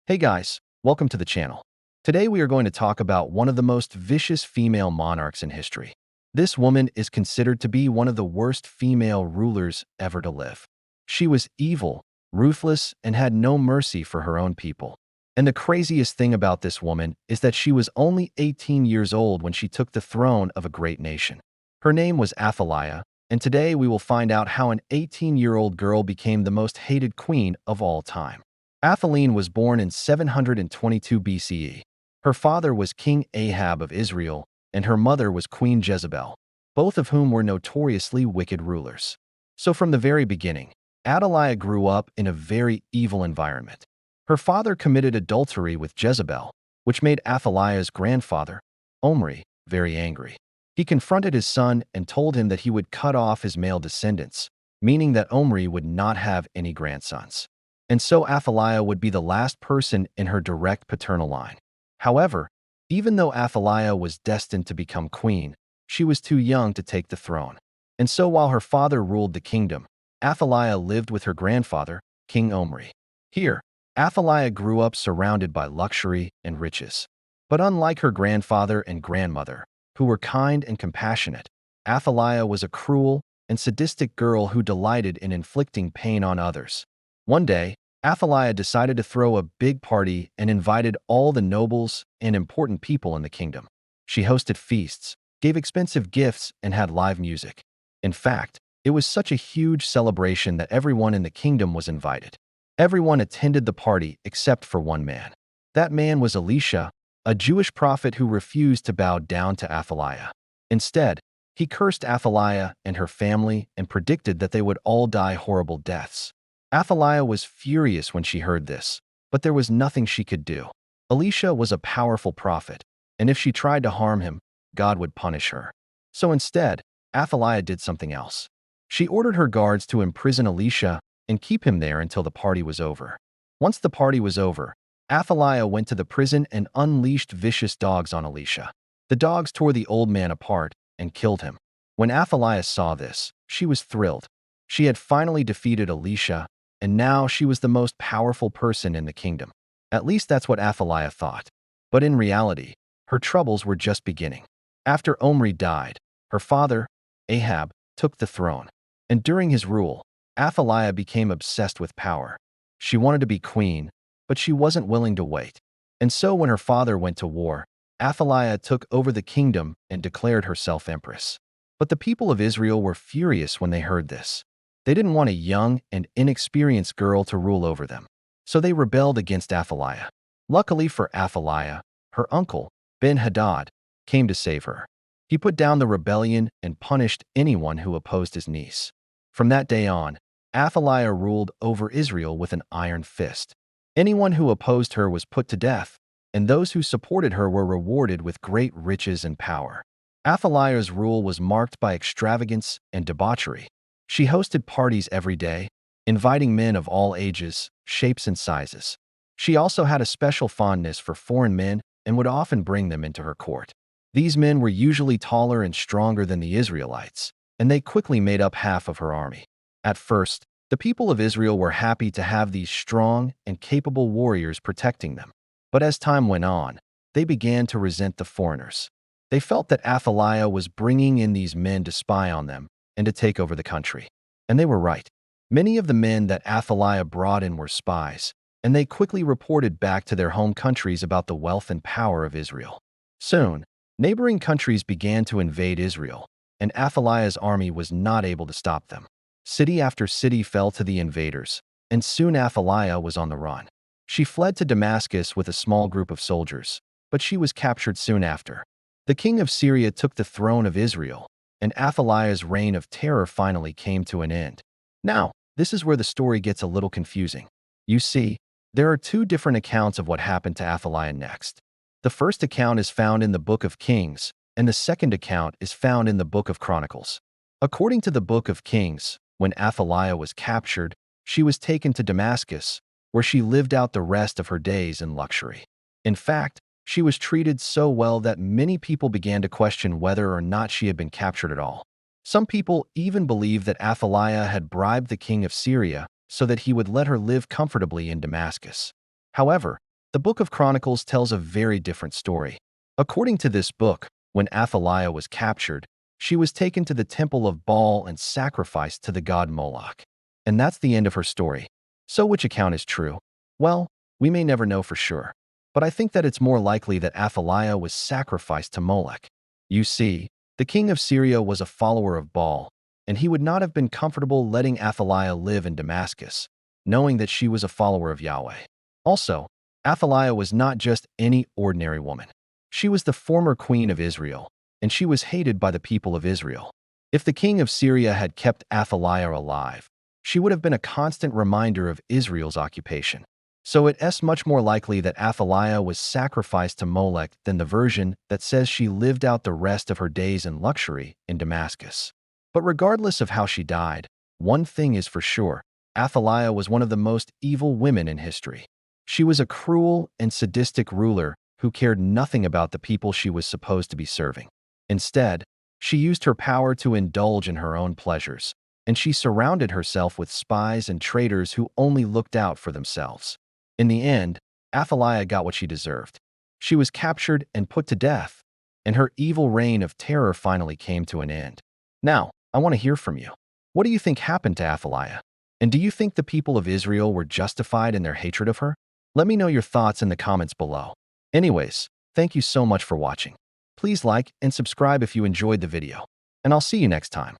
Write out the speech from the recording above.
Hey guys, welcome to the channel. Today we are going to talk about one of the most vicious female monarchs in history. This woman is considered to be one of the worst female rulers ever to live. She was evil, ruthless, and had no mercy for her own people. And the craziest thing about this woman is that she was only 18 years old when she took the throne of a great nation. Her name was Athaliah, and today we will find out how an 18-year-old girl became the most hated queen of all time. Athaliah was born in 722 BCE. Her father was King Ahab of Israel, and her mother was Queen Jezebel, both of whom were notoriously wicked rulers. So from the very beginning, Athaliah grew up in a very evil environment. Her father committed adultery with Jezebel, which made Athaliah's grandfather, Omri, very angry. He confronted his son and told him that he would cut off his male descendants, meaning that Omri would not have any grandsons. And so Athaliah would be the last person in her direct paternal line. However, even though Athaliah was destined to become queen, she was too young to take the throne. And so while her father ruled the kingdom, Athaliah lived with her grandfather, King Omri. Here, Athaliah grew up surrounded by luxury and riches. But unlike her grandfather and grandmother, who were kind and compassionate, Athaliah was a cruel and sadistic girl who delighted in inflicting pain on others. One day, Athaliah decided to throw a big party and invited all the nobles and important people in the kingdom. She hosted feasts, gave expensive gifts, and had live music. In fact, it was such a huge celebration that everyone in the kingdom was invited. Everyone attended the party except for one man. That man was Elisha, a Jewish prophet who refused to bow down to Athaliah. Instead, he cursed Athaliah and her family and predicted that they would all die horrible deaths. Athaliah was furious when she heard this, but there was nothing she could do. Elisha was a powerful prophet, and if she tried to harm him, God would punish her. So instead, Athaliah did something else. She ordered her guards to imprison Elisha and keep him there until the party was over. Once the party was over, Athaliah went to the prison and unleashed vicious dogs on Elisha. The dogs tore the old man apart and killed him. When Athaliah saw this, she was thrilled. She had finally defeated Elisha, and now she was the most powerful person in the kingdom. At least that's what Athaliah thought. But in reality, her troubles were just beginning. After Omri died, her father, Ahab, took the throne. And during his rule, Athaliah became obsessed with power. She wanted to be queen, but she wasn't willing to wait. And so when her father went to war, Athaliah took over the kingdom and declared herself empress. But the people of Israel were furious when they heard this. They didn't want a young and inexperienced girl to rule over them, so they rebelled against Athaliah. Luckily for Athaliah, her uncle, Ben-Hadad, came to save her. He put down the rebellion and punished anyone who opposed his niece. From that day on, Athaliah ruled over Israel with an iron fist. Anyone who opposed her was put to death, and those who supported her were rewarded with great riches and power. Athaliah's rule was marked by extravagance and debauchery. She hosted parties every day, inviting men of all ages, shapes, and sizes. She also had a special fondness for foreign men and would often bring them into her court. These men were usually taller and stronger than the Israelites, and they quickly made up half of her army. At first, the people of Israel were happy to have these strong and capable warriors protecting them. But as time went on, they began to resent the foreigners. They felt that Athaliah was bringing in these men to spy on them and to take over the country. And they were right. Many of the men that Athaliah brought in were spies, and they quickly reported back to their home countries about the wealth and power of Israel. Soon, neighboring countries began to invade Israel, and Athaliah's army was not able to stop them. City after city fell to the invaders, and soon Athaliah was on the run. She fled to Damascus with a small group of soldiers, but she was captured soon after. The king of Syria took the throne of Israel, and Athaliah's reign of terror finally came to an end. Now, this is where the story gets a little confusing. You see, there are two different accounts of what happened to Athaliah next. The first account is found in the Book of Kings, and the second account is found in the Book of Chronicles. According to the Book of Kings, when Athaliah was captured, she was taken to Damascus, where she lived out the rest of her days in luxury. In fact, she was treated so well that many people began to question whether or not she had been captured at all. Some people even believed that Athaliah had bribed the king of Syria so that he would let her live comfortably in Damascus. However, The Book of Chronicles tells a very different story. According to this book, when Athaliah was captured, she was taken to the temple of Baal and sacrificed to the god Moloch. And that's the end of her story. So which account is true? Well, we may never know for sure. But I think that it's more likely that Athaliah was sacrificed to Moloch. You see, the king of Syria was a follower of Baal, and he would not have been comfortable letting Athaliah live in Damascus, knowing that she was a follower of Yahweh. Also, Athaliah was not just any ordinary woman. She was the former queen of Israel, and she was hated by the people of Israel. If the king of Syria had kept Athaliah alive, she would have been a constant reminder of Israel's occupation. So it is much more likely that Athaliah was sacrificed to Molech than the version that says she lived out the rest of her days in luxury in Damascus. But regardless of how she died, one thing is for sure: Athaliah was one of the most evil women in history. She was a cruel and sadistic ruler who cared nothing about the people she was supposed to be serving. Instead, she used her power to indulge in her own pleasures, and she surrounded herself with spies and traitors who only looked out for themselves. In the end, Athaliah got what she deserved. She was captured and put to death, and her evil reign of terror finally came to an end. Now, I want to hear from you. What do you think happened to Athaliah? And do you think the people of Israel were justified in their hatred of her? Let me know your thoughts in the comments below. Anyways, thank you so much for watching. Please like and subscribe if you enjoyed the video, and I'll see you next time.